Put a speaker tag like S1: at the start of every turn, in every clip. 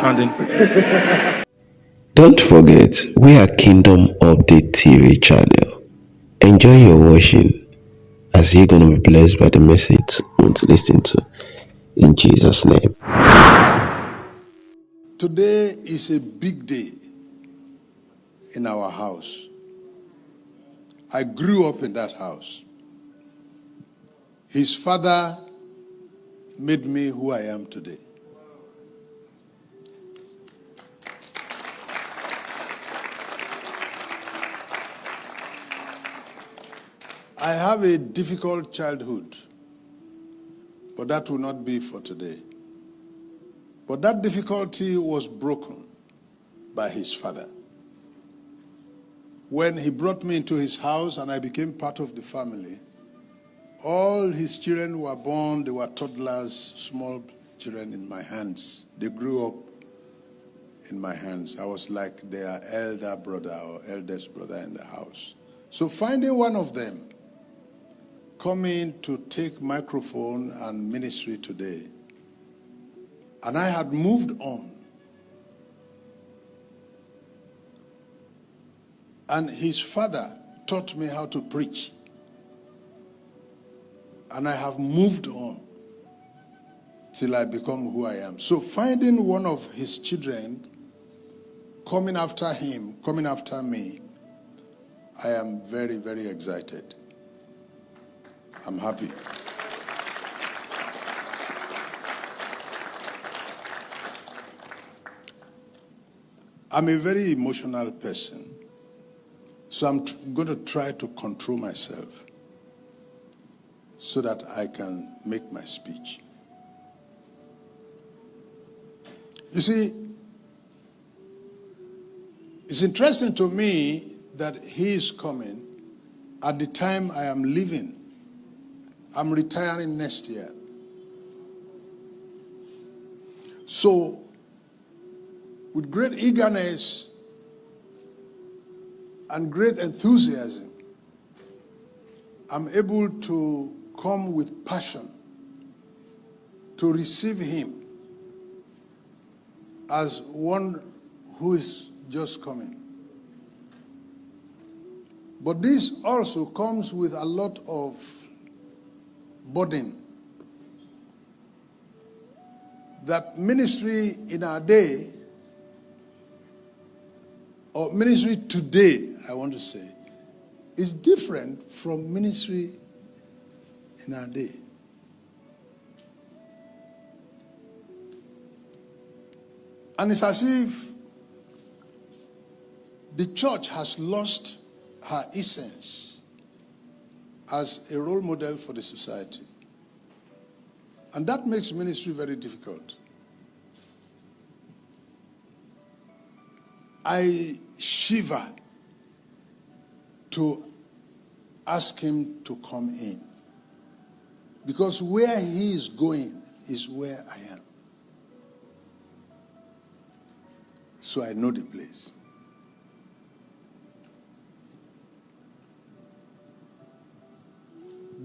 S1: understanding.
S2: Don't forget, we are Kingdom Update TV channel. Enjoy your watching as you're going to be blessed by the message you want to listen to. In Jesus' name.
S3: Today is a big day in our house. I grew up in that house. His father made me who I am today. I have a difficult childhood, but that will not be for today. But that difficulty was broken by his father. When he brought me into his house and I became part of the family, all his children were born, they were toddlers, small children in my hands. They grew up in my hands. I was like their elder brother or eldest brother in the house. So finding one of them coming to take microphone and ministry today, and I had moved on. And his father taught me how to preach. And I have moved on till I become who I am. So finding one of his children coming after him, coming after me, I am very, very excited. I'm happy. I'm a very emotional person. So I'm going to try to control myself so that I can make my speech. You see, it's interesting to me that he is coming at the time I am leaving. I'm retiring next year. So, with great eagerness and great enthusiasm, I'm able to come with passion to receive him as one who is just coming. But this also comes with a lot of burden. That ministry in our day, or ministry today, I want to say, is different from ministry in our day. And it's as if the church has lost her essence as a role model for the society. And that makes ministry very difficult. I shiver to ask him to come in. Because where he is going is where I am. So I know the place.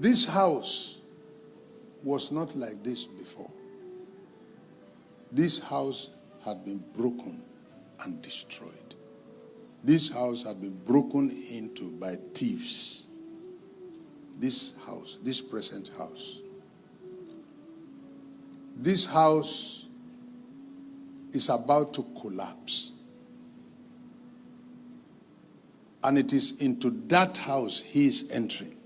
S3: This house was not like this before. This house had been broken and destroyed. This house had been broken into by thieves. This house, this present house. This house is about to collapse. And it is into that house he is entering.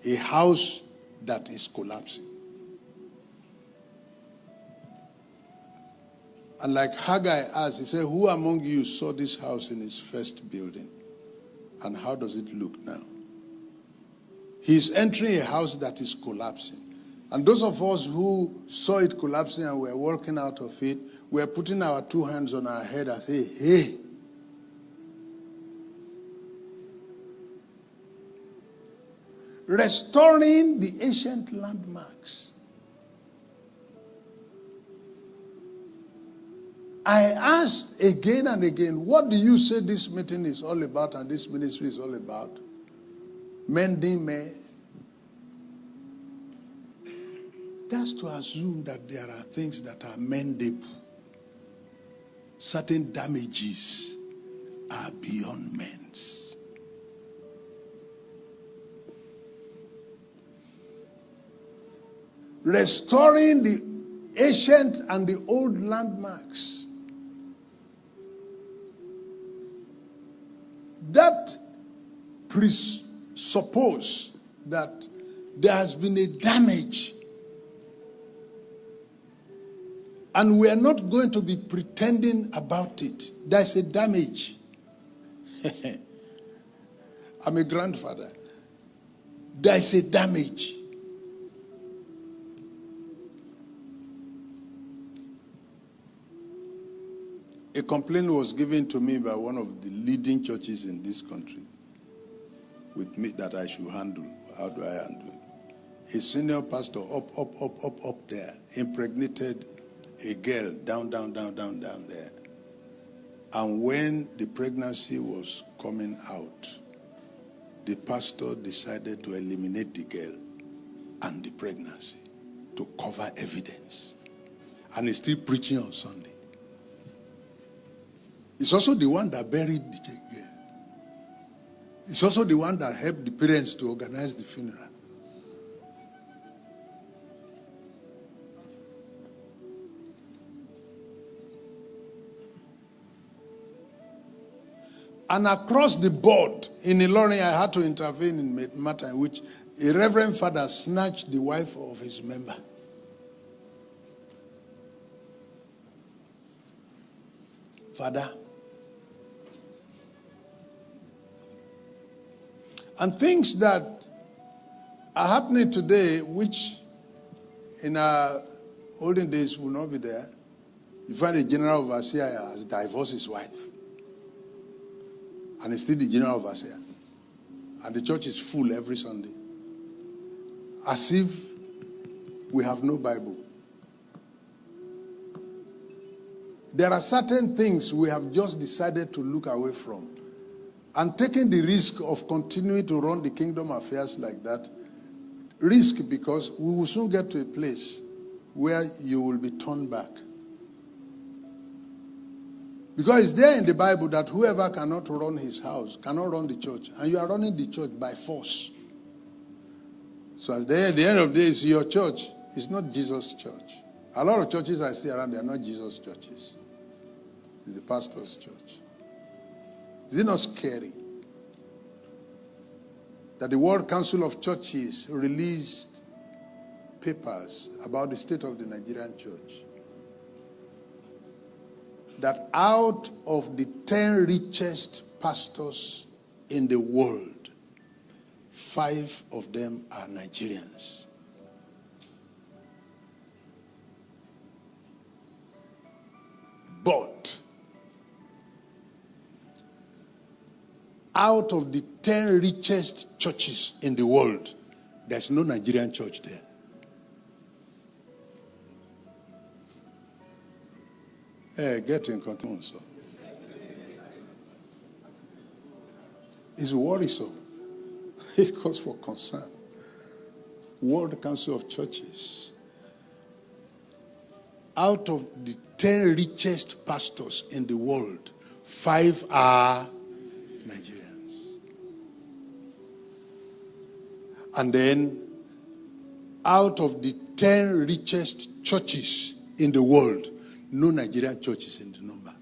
S3: A house that is collapsing. And like Haggai asked, he said, who among you saw this house in its first building? And how does it look now? He's entering a house that is collapsing. And those of us who saw it collapsing and were walking out of it, we're putting our two hands on our head and say, hey. Restoring the ancient landmarks. I asked again and again, what do you say this meeting is all about and this ministry is all about? Mending me. That's to assume that there are things that are mendable. certain damages are beyond men's. Restoring the ancient and the old landmarks. That presupposes that there has been a damage. And we are not going to be pretending about it. There's a damage. I'm a grandfather. There's a damage. A complaint was given to me by one of the leading churches in this country with me that I should handle. How do I handle it? A senior pastor up there impregnated a girl down there. And when the pregnancy was coming out, the pastor decided to eliminate the girl and the pregnancy to cover evidence. And he's still preaching on Sunday. He's also the one that buried the girl. He's also the one that helped the parents to organize the funeral. And across the board, in Ilorin, I had to intervene in a matter in which a reverend father snatched the wife of his member. Father. And things that are happening today, which in our olden days will not be there. You find a general overseer has divorced his wife. And he's still the general overseer. And the church is full every Sunday. As if we have no Bible. There are certain things we have just decided to look away from. And taking the risk of continuing to run the kingdom affairs like that, risk because we will soon get to a place where you will be turned back. Because it's there in the Bible that whoever cannot run his house cannot run the church. And you are running the church by force. So at the end of the day, it's your church. It's not Jesus' church. A lot of churches I see around, they are not Jesus' churches. It's the pastor's church. Is it not scary that the World Council of Churches released papers about the state of the Nigerian church? That out of the 10 richest pastors in the world, 5 of them are Nigerians. But out of the 10 richest churches in the world, there's no Nigerian church there. Get in control, so. It's worrisome. It calls for concern. World Council of Churches. Out of the 10 richest pastors in the world, 5 are Nigerians. And then, out of the 10 richest churches in the world, no Nigerian church is in the number.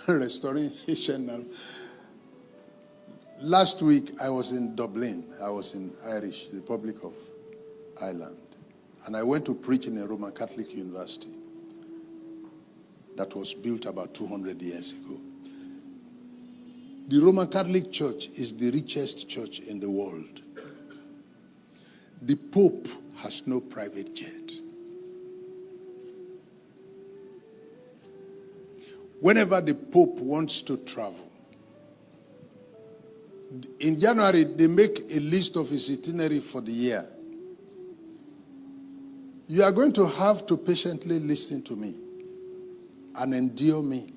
S3: Restoring Haitian. Last week, I was in Dublin. I was in Irish, Republic of Ireland. And I went to preach in a Roman Catholic university that was built about 200 years ago. The Roman Catholic Church is the richest church in the world. The Pope has no private jet. Whenever the Pope wants to travel, in January, they make a list of his itinerary for the year. You are going to have to patiently listen to me and endure me.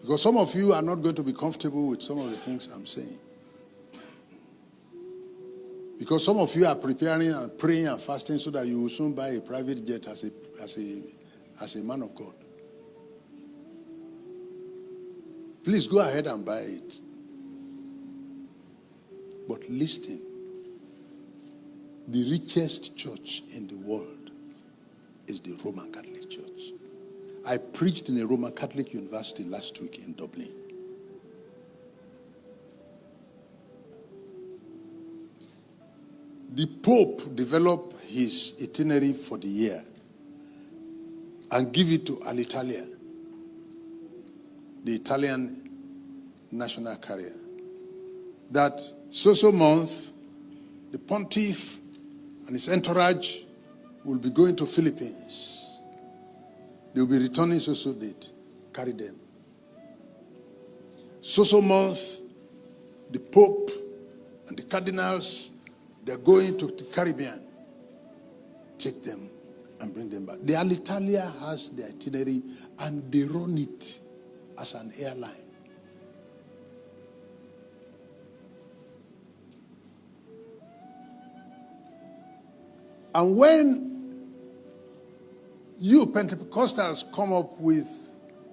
S3: Because some of you are not going to be comfortable with some of the things I'm saying. Because some of you are preparing and praying and fasting so that you will soon buy a private jet as a man of God. Please go ahead and buy it. But listen, the richest church in the world is the Roman Catholic Church. I preached in a Roman Catholic university last week in Dublin. The Pope developed his itinerary for the year and give it to Alitalia, the Italian national carrier. That so month, the pontiff and his entourage will be going to Philippines. They will be returning so date. Carry them. So month, the Pope and the cardinals, they're going to the Caribbean. Take them and bring them back. The Alitalia has the itinerary and they run it as an airline. And when you Pentecostals come up with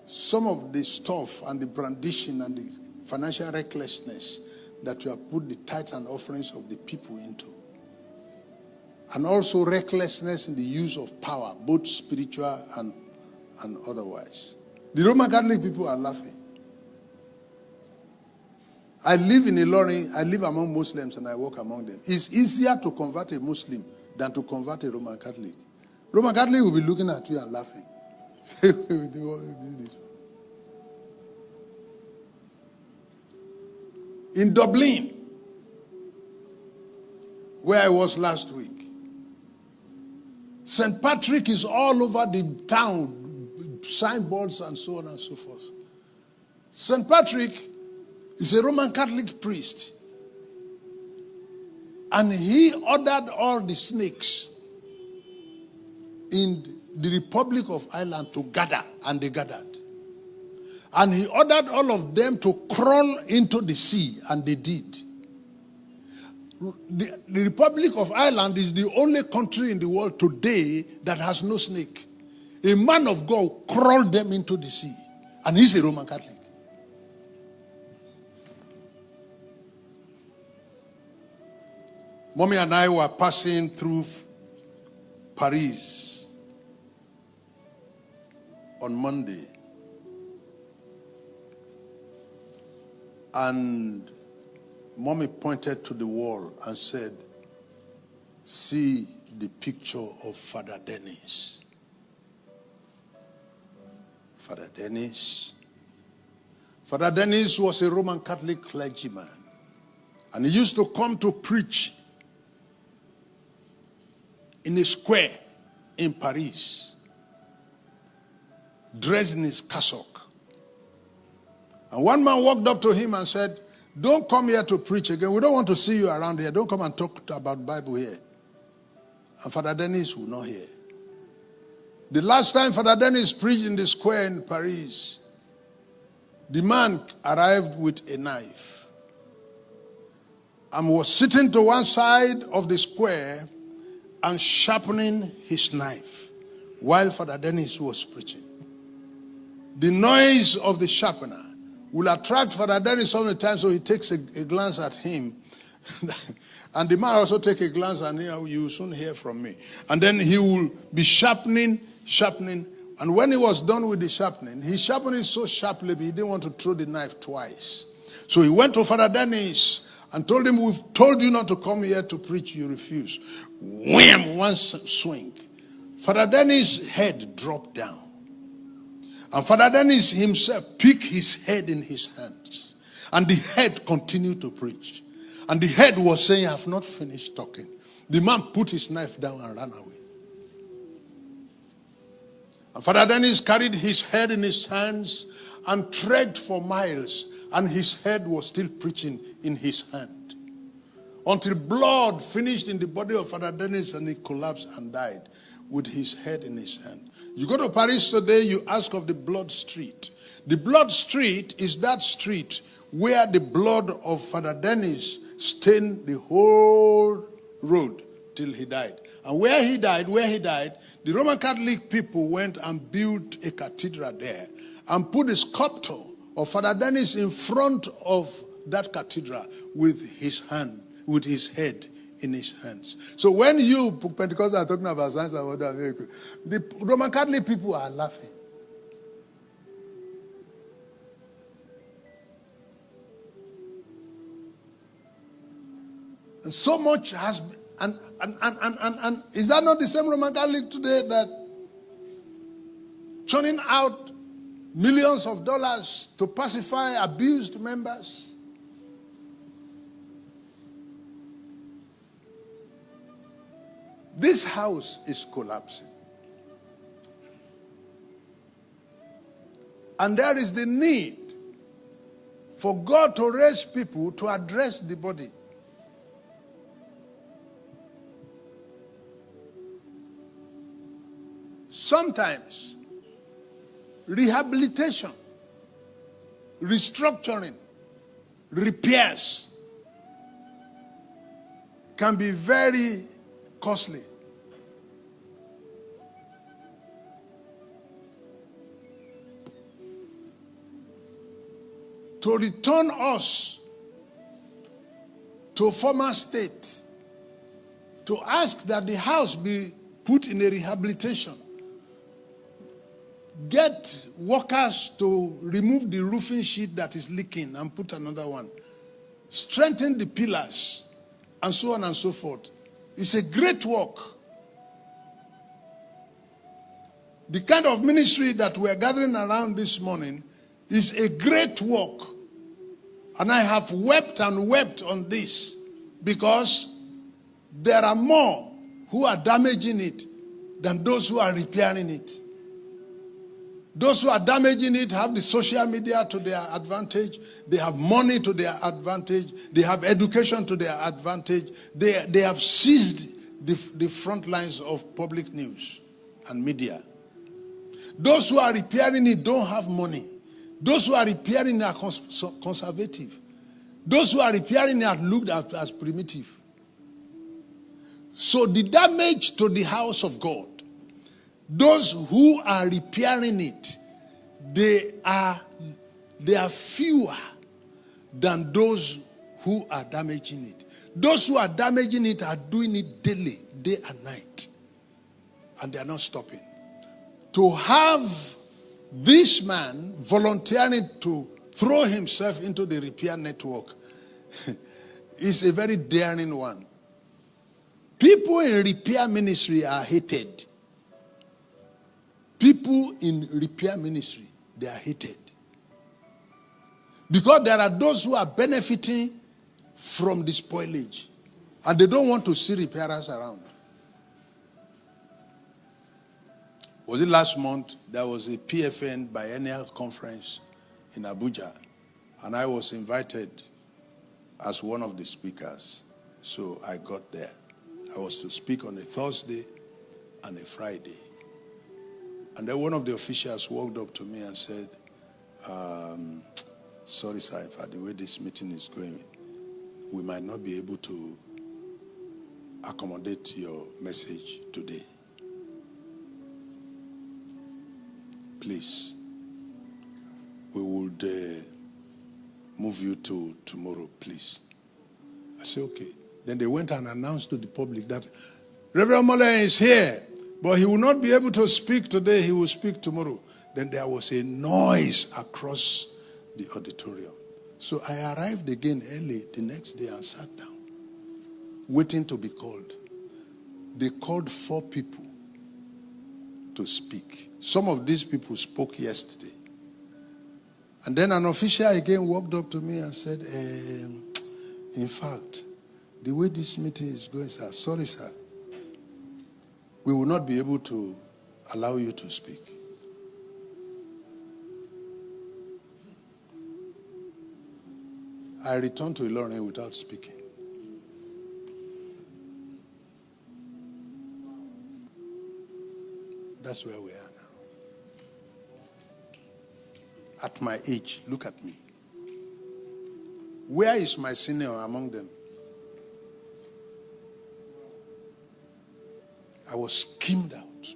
S3: some of the stuff and the brandishing and the financial recklessness that you have put the tithes and offerings of the people into, and also recklessness in the use of power, both spiritual and otherwise, the Roman Catholic people are laughing. I live in Ilorin, I live among Muslims and I walk among them. It's easier to convert a Muslim than to convert a Roman Catholic. Roman Catholic will be looking at you and laughing. In Dublin, where I was last week, St. Patrick is all over the town, signboards and so on and so forth. St. Patrick is a Roman Catholic priest. And he ordered all the snakes in the Republic of Ireland to gather, and they gathered. And he ordered all of them to crawl into the sea, and they did. The Republic of Ireland is the only country in the world today that has no snake. A man of God crawled them into the sea, and he's a Roman Catholic. Mommy and I were passing through Paris on Monday. And Mommy pointed to the wall and said, "See the picture of Father Dennis." Father Dennis. Father Dennis was a Roman Catholic clergyman. And he used to come to preach in a square in Paris, dressed in his cassock. And one man walked up to him and said, "Don't come here to preach again. We don't want to see you around here. Don't come and talk about Bible here." And Father Dennis would not hear. The last time Father Dennis preached in the square in Paris, the man arrived with a knife and was sitting to one side of the square and sharpening his knife while Father Dennis was preaching. The noise of the sharpener will attract Father Dennis so many times, so he takes a glance at him. And the man also take a glance and you will soon hear from me. And then he will be sharpening. And when he was done with the sharpening, he sharpened it so sharply he didn't want to throw the knife twice. So he went to Father Dennis and told him, "We've told you not to come here to preach, you refuse." Wham! One swing. Father Dennis' head dropped down. And Father Dennis himself picked his head in his hands. And the head continued to preach. And the head was saying, "I have not finished talking." The man put his knife down and ran away. And Father Dennis carried his head in his hands and trekked for miles. And his head was still preaching in his hand. Until blood finished in the body of Father Dennis and he collapsed and died with his head in his hand. You go to Paris today, you ask of the blood street. The blood street is that street where the blood of Father Dennis stained the whole road till he died. And where he died, the Roman Catholic people went and built a cathedral there and put a sculpture of Father Dennis in front of that cathedral with his head in his hands. So when you Pentecostals are talking about signs and wonders, the Roman Catholic people are laughing. And so much has been, and is that not the same Roman Catholic today that churning out millions of dollars to pacify abused members? This house is collapsing. And there is the need for God to raise people to address the body. Sometimes rehabilitation, restructuring, repairs can be very costly. To return us to a former state, to ask that the house be put in a rehabilitation, get workers to remove the roofing sheet that is leaking and put another one, strengthen the pillars, and so on and so forth. It's a great work. The kind of ministry that we're gathering around this morning is a great work. And I have wept and wept on this because there are more who are damaging it than those who are repairing it. Those who are damaging it have the social media to their advantage. They have money to their advantage. They have education to their advantage. They have seized the front lines of public news and media. Those who are repairing it don't have money. Those who are repairing are conservative. Those who are repairing are looked at as primitive. So the damage to the house of God, those who are repairing it, they are fewer than those who are damaging it. Those who are damaging it are doing it daily, day and night. And they are not stopping. To have this man volunteering to throw himself into the repair network is a very daring one. People in repair ministry are hated. People in repair ministry, they are hated. Because there are those who are benefiting from the spoilage. And they don't want to see repairers around. Was it last month? There was a PFN biennial conference in Abuja. And I was invited as one of the speakers. So I got there. I was to speak on a Thursday and a Friday. And then one of the officials walked up to me and said, sorry, sir, for the way this meeting is going, we might not be able to accommodate your message today. Please, we would move you to tomorrow, please. I said, okay. Then they went and announced to the public that Rev Omolehin is here, but he will not be able to speak today. He will speak tomorrow. Then there was a noise across the auditorium. So I arrived again early the next day and sat down, waiting to be called. They called 4 people to speak. Some of these people spoke yesterday. And then an official again walked up to me and said, in fact, the way this meeting is going, sir, sorry, sir, we will not be able to allow you to speak. I returned to Ilorin without speaking. That's where we are now. At my age, look at me. Where is my senior among them? I was skimmed out.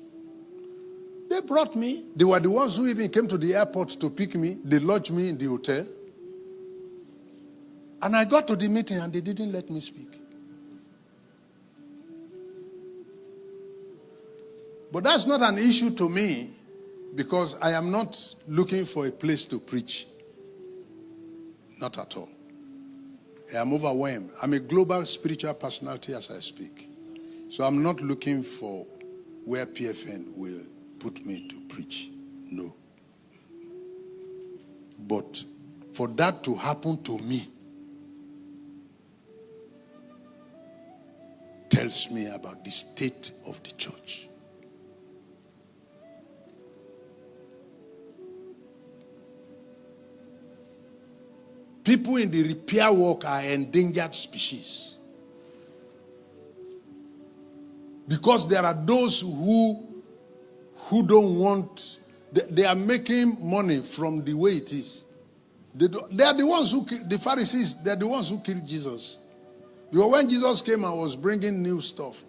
S3: They brought me. They were the ones who even came to the airport to pick me. They lodged me in the hotel. And I got to the meeting and they didn't let me speak. But that's not an issue to me because I am not looking for a place to preach. Not at all. I am overwhelmed. I'm a global spiritual personality as I speak. So I'm not looking for where PFN will put me to preach. No. But for that to happen to me tells me about the state of the church. People in the repair work are endangered species. Because there are those who don't want, they are making money from the way it is. They are the ones who, the Pharisees, they are the ones who killed Jesus. Because when Jesus came and was bringing new stuff,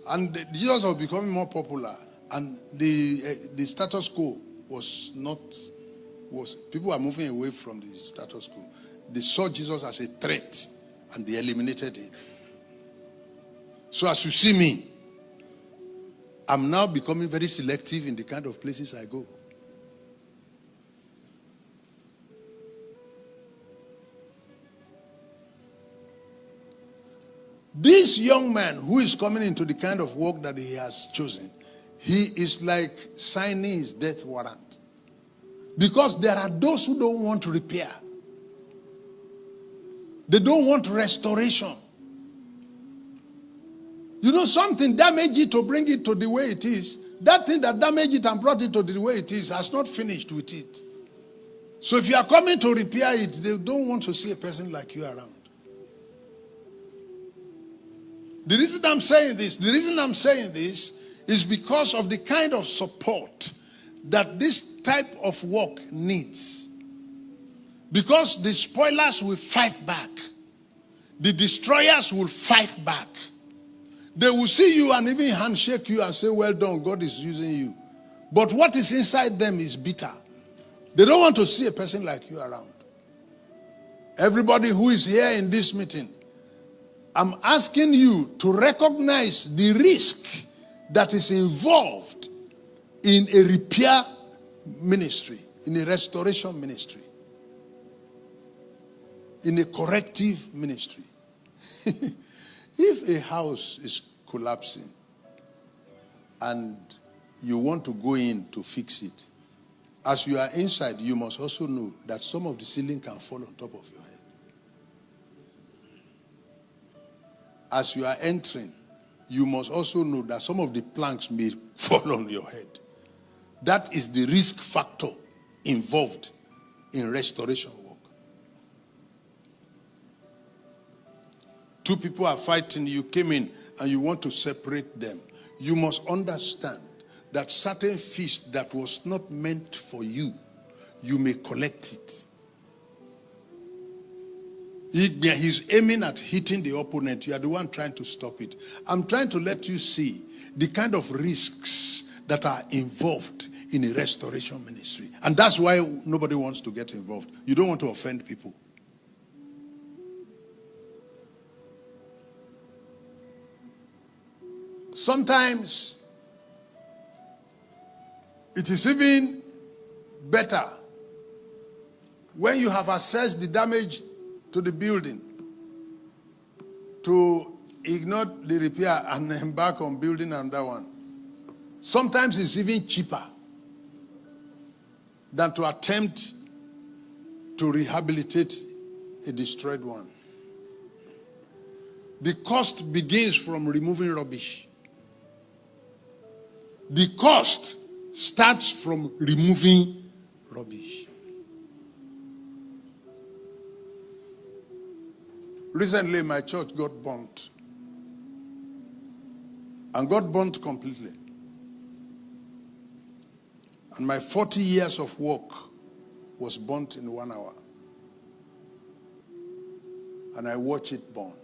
S3: and Jesus was becoming more popular, and the status quo people are moving away from the status quo. They saw Jesus as a threat, and they eliminated him. So as you see me, I'm now becoming very selective in the kind of places I go. This young man who is coming into the kind of work that he has chosen, he is like signing his death warrant. Because there are those who don't want repair. They don't want restoration. You know, something damaged it to bring it to the way it is. That thing that damaged it and brought it to the way it is has not finished with it. So if you are coming to repair it, they don't want to see a person like you around. The reason I'm saying this is because of the kind of support that this type of work needs. Because the spoilers will fight back. The destroyers will fight back. They will see you and even handshake you and say, well done, God is using you. But what is inside them is bitter. They don't want to see a person like you around. Everybody who is here in this meeting, I'm asking you to recognize the risk that is involved in a repair ministry, in a restoration ministry, in a corrective ministry. If a house is collapsing and you want to go in to fix it, as you are inside, you must also know that some of the ceiling can fall on top of your head. As you are entering, you must also know that some of the planks may fall on your head. That is the risk factor involved in restoration work. Two people are fighting, you came in and you want to separate them. You must understand that certain fish that was not meant for you, you may collect it. He's aiming at hitting the opponent. You are the one trying to stop it. I'm trying to let you see the kind of risks that are involved in a restoration ministry. And that's why nobody wants to get involved. You don't want to offend people. Sometimes it is even better when you have assessed the damage to the building to ignore the repair and embark on building another one. Sometimes it's even cheaper than to attempt to rehabilitate a destroyed one. The cost begins from removing rubbish. The cost starts from removing rubbish. Recently, my church got burnt. And got burnt completely. And my 40 years of work was burnt in 1 hour. And I watched it burn.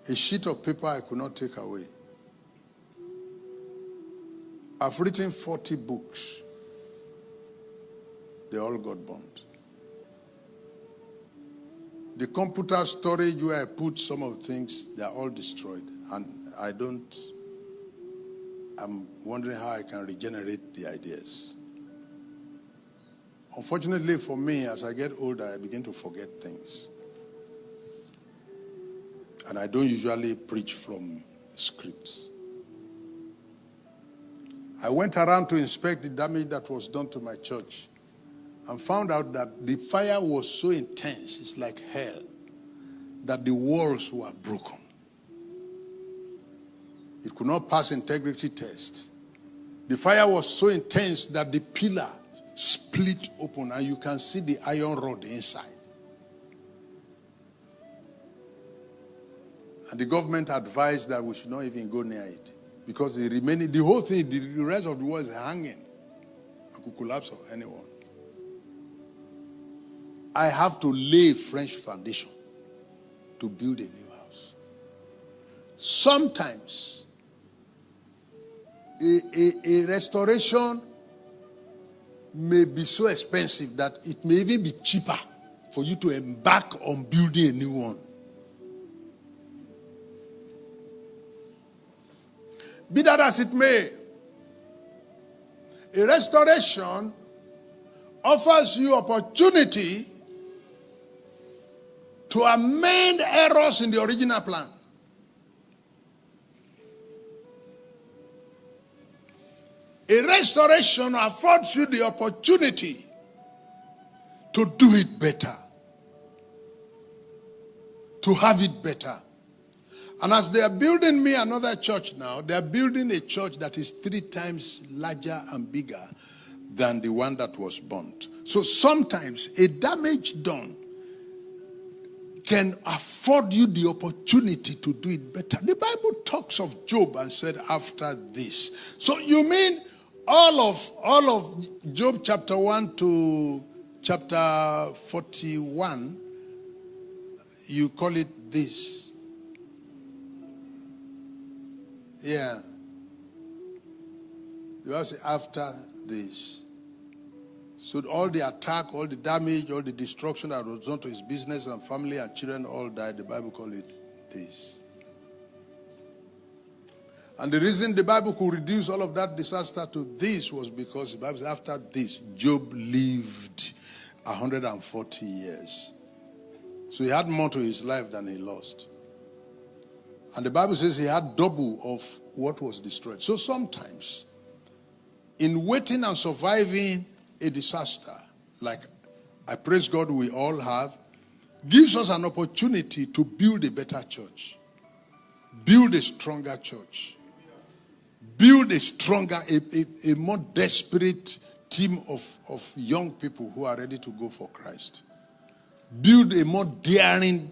S3: A sheet of paper I could not take away. I've written 40 books. They all got burned. The computer storage where I put some of the things, they are all destroyed. And I'm wondering how I can regenerate the ideas. Unfortunately for me, as I get older, I begin to forget things. And I don't usually preach from scripts. I went around to inspect the damage that was done to my church and found out that the fire was so intense, it's like hell, that the walls were broken. It could not pass integrity test. The fire was so intense that the pillar split open and you can see the iron rod inside. And the government advised that we should not even go near it because the whole thing, the rest of the wall is hanging and could collapse on anyone. I have to lay French foundation to build a new house. Sometimes a restoration may be so expensive that it may even be cheaper for you to embark on building a new one. Be that as it may, a restoration offers you opportunity to amend errors in the original plan. A restoration affords you the opportunity to do it better, to have it better. And as they are building me another church now, they are building a church that is 3 times larger and bigger than the one that was burnt. So sometimes a damage done can afford you the opportunity to do it better. The Bible talks of Job and said, after this. So you mean all of Job chapter 1 to chapter 41, you call it this? Yeah. You have to say after this. So all the attack, all the damage, all the destruction that was done to his business and family and children all died. The Bible called it this. And the reason the Bible could reduce all of that disaster to this was because the Bible says after this, Job lived 140 years. So he had more to his life than he lost. And the Bible says he had double of what was destroyed. So sometimes, in waiting and surviving a disaster, like I praise God we all have, gives us an opportunity to build a better church, build a stronger church, build a stronger, a more desperate team of young people who are ready to go for Christ. Build a more daring.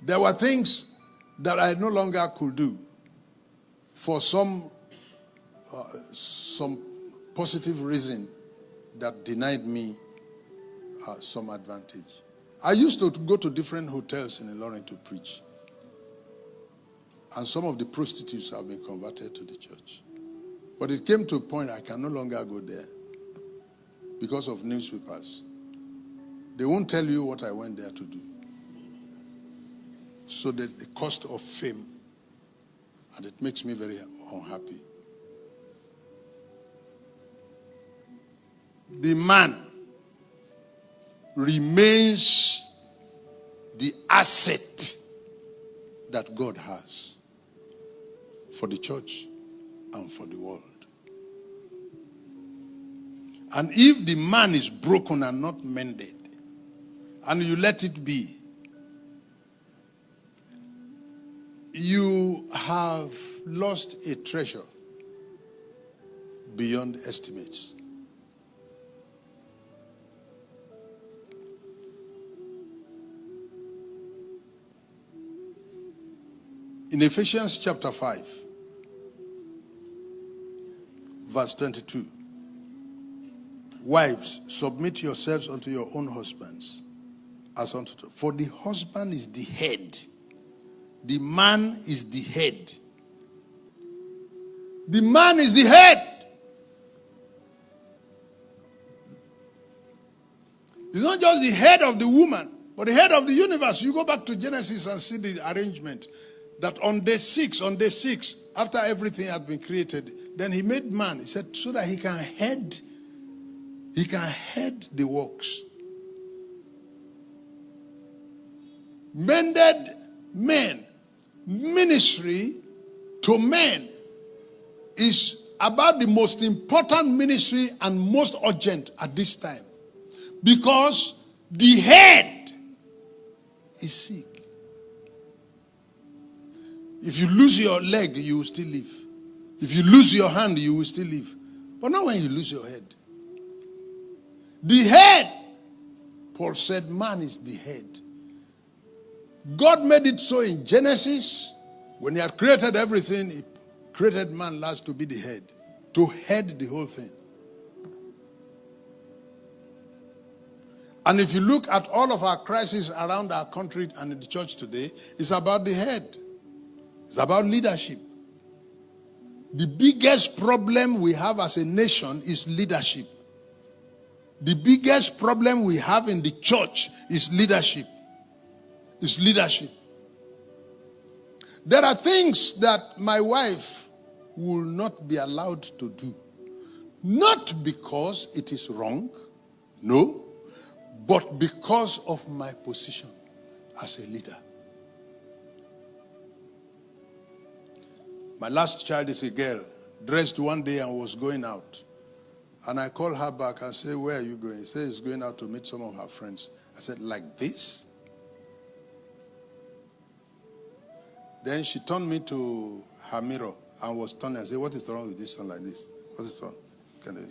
S3: There were things that I no longer could do for some positive reason that denied me some advantage. I used to go to different hotels in Ilorin to preach. And some of the prostitutes have been converted to the church. But it came to a point I can no longer go there because of newspapers. They won't tell you what I went there to do. So that the cost of fame, and it makes me very unhappy. The man remains the asset that God has for the church and for the world. And if the man is broken and not mended, and you let it be, you have lost a treasure beyond estimates. In Ephesians chapter 5, verse 22, wives, submit yourselves unto your own husbands, as unto, for the husband is the head. The man is the head. The man is the head. He's not just the head of the woman, but the head of the universe. You go back to Genesis and see the arrangement. That on day 6, after everything had been created, then he made man. He said, so that he can head the works. Mended men. Ministry to men is about the most important ministry and most urgent at this time. Because the head is sick. If you lose your leg, you will still live. If you lose your hand, you will still live. But not when you lose your head. The head, Paul said, man is the head. God made it so in Genesis. When he had created everything, he created man last to be the head. To head the whole thing. And if you look at all of our crises around our country and in the church today, it's about the head. It's about leadership. The biggest problem we have as a nation is leadership. The biggest problem we have in the church is leadership. It's leadership. There are things that my wife will not be allowed to do. Not because it is wrong, no, but because of my position as a leader. My last child is a girl, dressed one day and was going out. And I called her back and said, where are you going? She said, she's going out to meet some of her friends. I said, like this? Then she turned me to her mirror and was turning and said, what is wrong with this one like this? What is wrong? Can I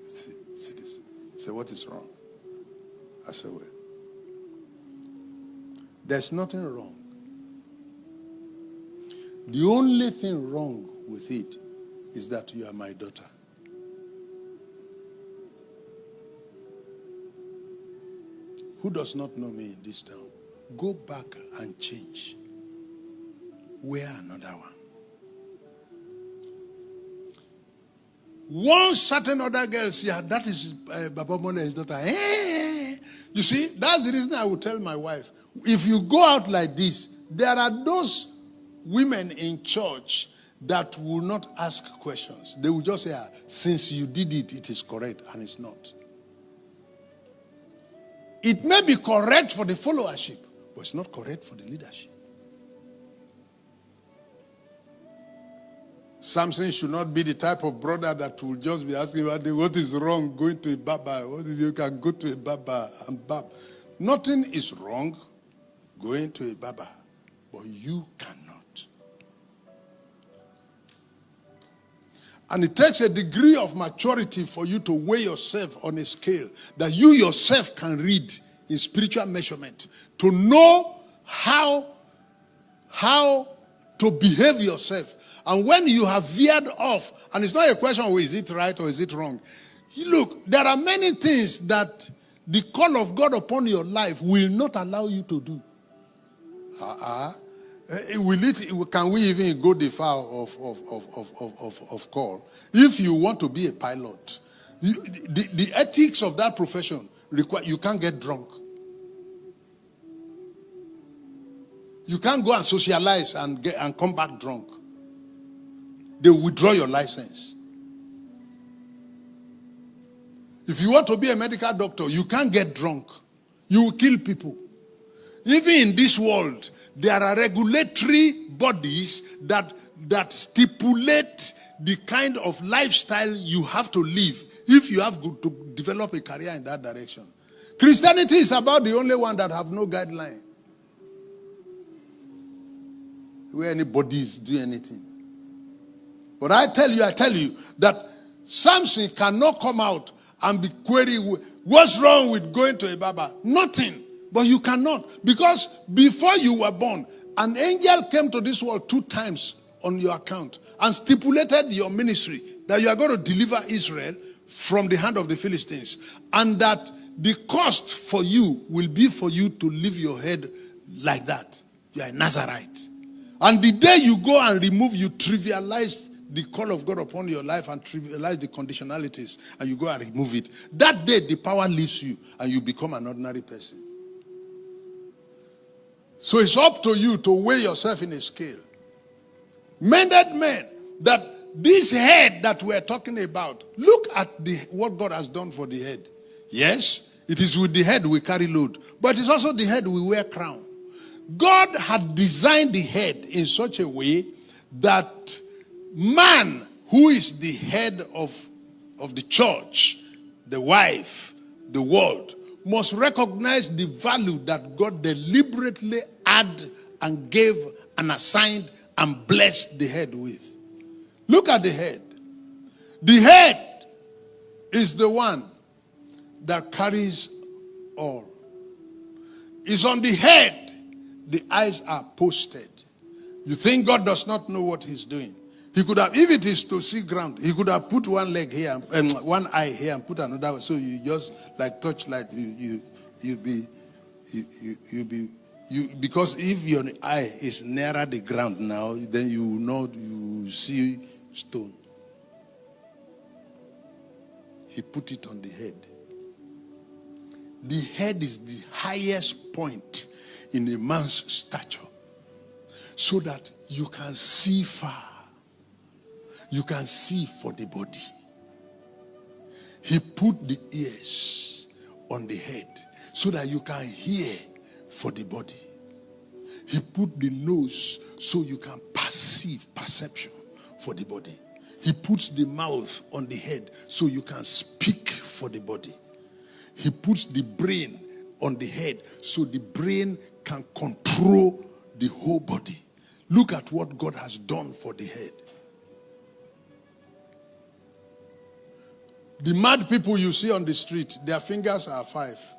S3: see this? I said, what is wrong? I said, well, there's nothing wrong. The only thing wrong with it is that you are my daughter. Who does not know me in this town? Go back and change. Wear another one. One certain other girl see her, that is Baba Molehin's daughter. Hey! You see, that's the reason I would tell my wife, if you go out like this, there are those women in church that will not ask questions. They will just say, since you did it, it is correct, and it's not. It may be correct for the followership, but it's not correct for the leadership. Samson should not be the type of brother that will just be asking, what is wrong going to a Baba? You can go to a Baba and Bab. Nothing is wrong going to a Baba, but you cannot. And it takes a degree of maturity for you to weigh yourself on a scale that you yourself can read in spiritual measurement to know how to behave yourself. And when you have veered off, and it's not a question of is it right or is it wrong. Look, there are many things that the call of God upon your life will not allow you to do. Can we even go the far of call? If you want to be a pilot, the ethics of that profession require you can't get drunk. You can't go and socialize and come back drunk. They will withdraw your license. If you want to be a medical doctor, you can't get drunk. You will kill people. Even in this world, there are regulatory bodies that stipulate the kind of lifestyle you have to live if you have to develop a career in that direction. Christianity is about the only one that have no guideline. Where anybody is doing anything. But I tell you that Samson cannot come out and be querying, what's wrong with going to a Baba? Nothing. But you cannot. Because before you were born, an angel came to this world 2 times on your account and stipulated your ministry that you are going to deliver Israel from the hand of the Philistines. And that the cost for you will be for you to leave your head like that. You are a Nazarite. And the day you go and remove, you trivialize the call of God upon your life and trivialize the conditionalities, and you go and remove it, that day the power leaves you and you become an ordinary person. So it's up to you to weigh yourself in a scale. Mended men, that this head that we're talking about, look at what God has done for the head. Yes, it is with the head we carry load, but it's also the head we wear crown. God had designed the head in such a way that man, who is the head of the church, the wife, the world, must recognize the value that God deliberately had and gave and assigned and blessed the head with. Look at the head. The head is the one that carries all. It's on the head the eyes are posted. You think God does not know what he's doing? He could have, if it is to see ground, he could have put one leg here and one eye here and put another one. So you just like touchlight, because if your eye is nearer the ground now, then you know you see stone. He put it on the head. The head is the highest point in a man's stature, so that you can see far. You can see for the body. He put the ears on the head so that you can hear for the body. He put the nose so you can perception for the body. He puts the mouth on the head so you can speak for the body. He puts the brain on the head so the brain can control the whole body. Look at what God has done for the head. The mad people you see on the street, their fingers are 5.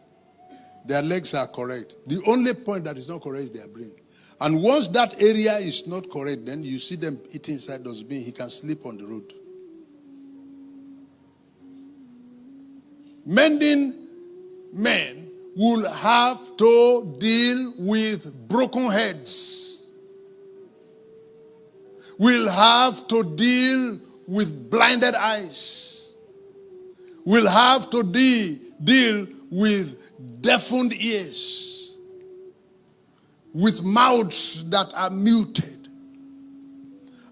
S3: Their legs are correct. The only point that is not correct is their brain. And once that area is not correct, then you see them eating inside those beans. He can sleep on the road. Mending men will have to deal with broken heads. Will have to deal with blinded eyes. Will have to deal with deafened ears. With mouths that are muted.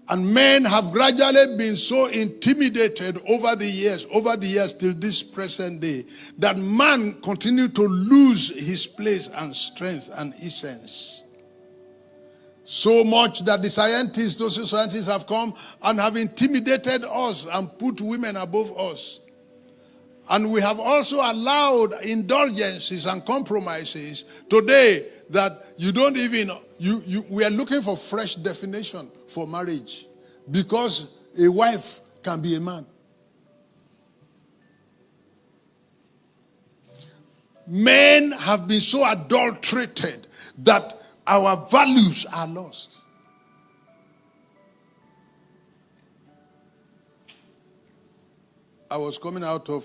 S3: And men have gradually been so intimidated over the years till this present day, that man continues to lose his place and strength and essence. So much that those scientists have come and have intimidated us and put women above us. And we have also allowed indulgences and compromises today that you don't even, we are looking for fresh definition for marriage, because a wife can be a man. Men have been so adulterated that our values are lost. I was coming out of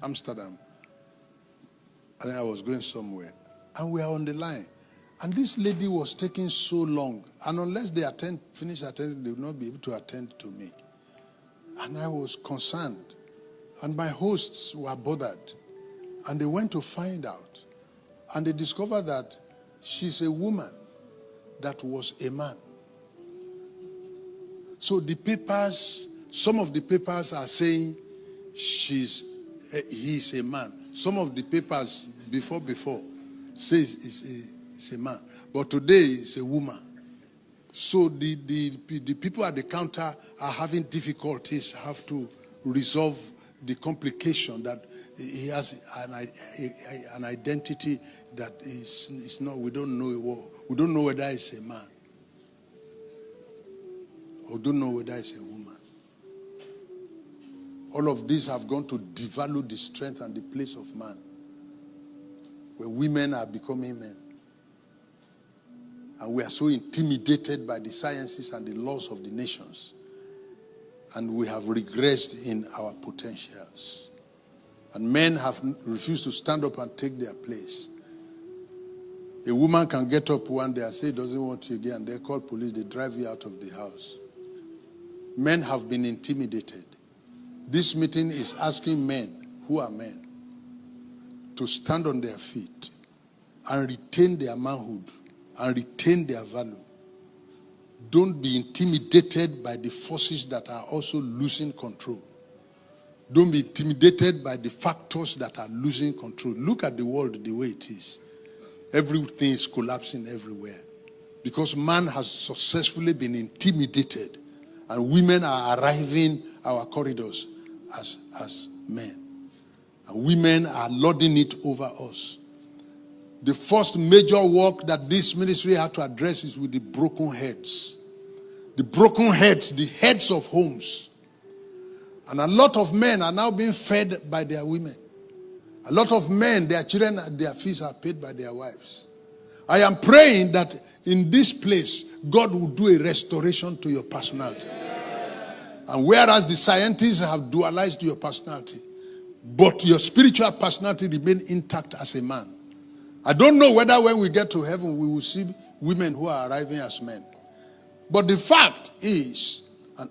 S3: Amsterdam. I think I was going somewhere. And we are on the line. And this lady was taking so long. And unless they finish attending, they will not be able to attend to me. And I was concerned. And my hosts were bothered. And they went to find out. And they discovered that she's a woman that was a man. So the papers, some of the papers are saying he's a man. Some of the papers before says it's a man. But today it's a woman. So the people at the counter are having difficulties, have to resolve the complication that he has an identity that is not, we don't know whether it's a man. Or don't know whether it's a woman. All of these have gone to devalue the strength and the place of man, where women are becoming men. And we are so intimidated by the sciences and the laws of the nations. And we have regressed in our potentials. And men have refused to stand up and take their place. A woman can get up one day and say he doesn't want you again, and they call police, they drive you out of the house. Men have been intimidated. This meeting is asking men, who are men, to stand on their feet and retain their manhood and retain their value. Don't be intimidated by the forces that are also losing control. Don't be intimidated by the factors that are losing control. Look at the world the way it is. Everything is collapsing everywhere because man has successfully been intimidated, and women are arriving our corridors as men. And women are lording it over us. The first major work that this ministry had to address is with the broken heads. The broken heads, the heads of homes. And a lot of men are now being fed by their women. A lot of men, their children, their fees are paid by their wives. I am praying that in this place, God will do a restoration to your personality. And whereas the scientists have dualized your personality, but your spiritual personality remain intact as a man. I don't know whether when we get to heaven, we will see women who are arriving as men. But the fact is, and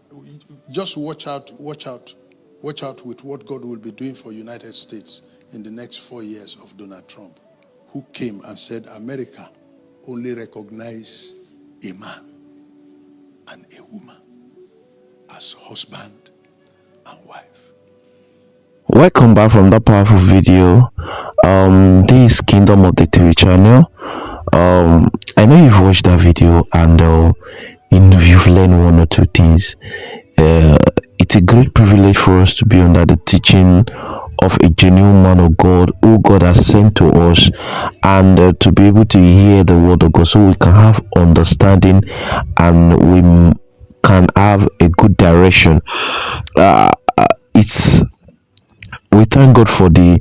S3: just watch out with what God will be doing for United States in the next 4 years of Donald Trump, who came and said, America only recognize a man and a woman as husband and wife.
S2: Welcome back from that powerful video. This is Kingdom of the TV channel. I know you've watched that video and you've learned one or two things. It's a great privilege for us to be under the teaching of a genuine man of God who God has sent to us, and to be able to hear the word of God so we can have understanding and we can have a good direction. We thank God for the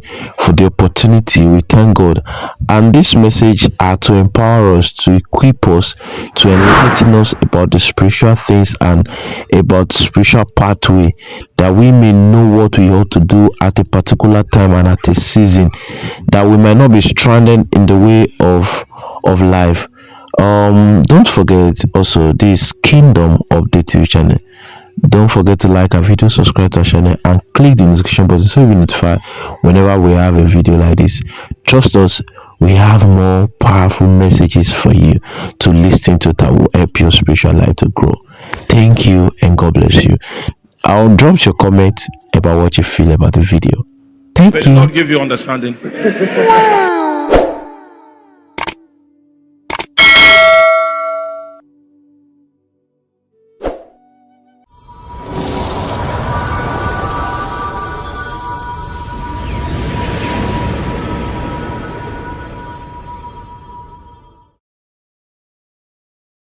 S2: opportunity. We thank God, and this message are to empower us, to equip us, to enlighten us about the spiritual things and about spiritual pathway, that we may know what we ought to do at a particular time and at a season, that we might not be stranded in the way of life. Don't forget also this Kingdom of the TV channel. Don't forget to like our video, subscribe to our channel, and click the notification button so you'll be notified whenever we have a video like this. Trust us, we have more powerful messages for you to listen to that will help your spiritual life to grow. Thank you and God bless you. I'll drop your comments about what you feel about the video. Thank you.
S1: May God give you understanding.